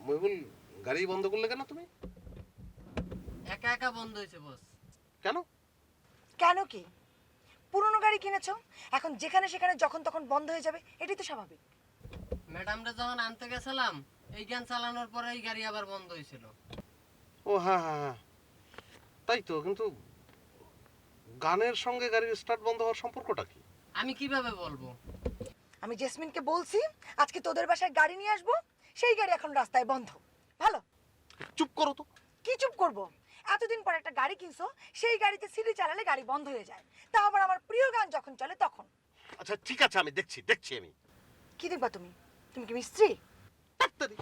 মহিবুল, গাড়ি বন্ধ করলে কেন তুমি? একা একা বন্ধ হয়েছে বস। কেন? কেন কি? পুরনো গাড়ি কিনেছো, এখন যেখানে সেখানে যখন তখন বন্ধ হয়ে যাবে, এটাই তো স্বাভাবিক। ম্যাডামরা যখন আনতে গেছিলাম এই জ্ঞান চালানোর পরে এই গাড়ি আবার বন্ধ হয়েছিল। ও হ্যাঁ হ্যাঁ হ্যাঁ, তাই তো। কিন্তু গানের সঙ্গে গাড়ির স্টার্ট বন্ধ হওয়ার সম্পর্কটা কি? আমি কিভাবে বলবো? আমি জেসমিনকে বলছি আজকে তোদের বাসায় গাড়ি নিয়ে আসবো, সেই গাড়ি এখন রাস্তায় বন্ধ। ভালো। চুপ করো তো। কি চুপ করব? এতদিন পর একটা গাড়ি কিনছো, সেই গাড়িতে সিডি চালালে গাড়ি বন্ধ হয়ে যায়, তা আবার আমার প্রিয় গান যখন চলে তখন। আচ্ছা ঠিক আছে, আমি দেখছি আমি। কি দেখবা তুমি? তুমি কি মিস্ত্রি? ডাক্তারি।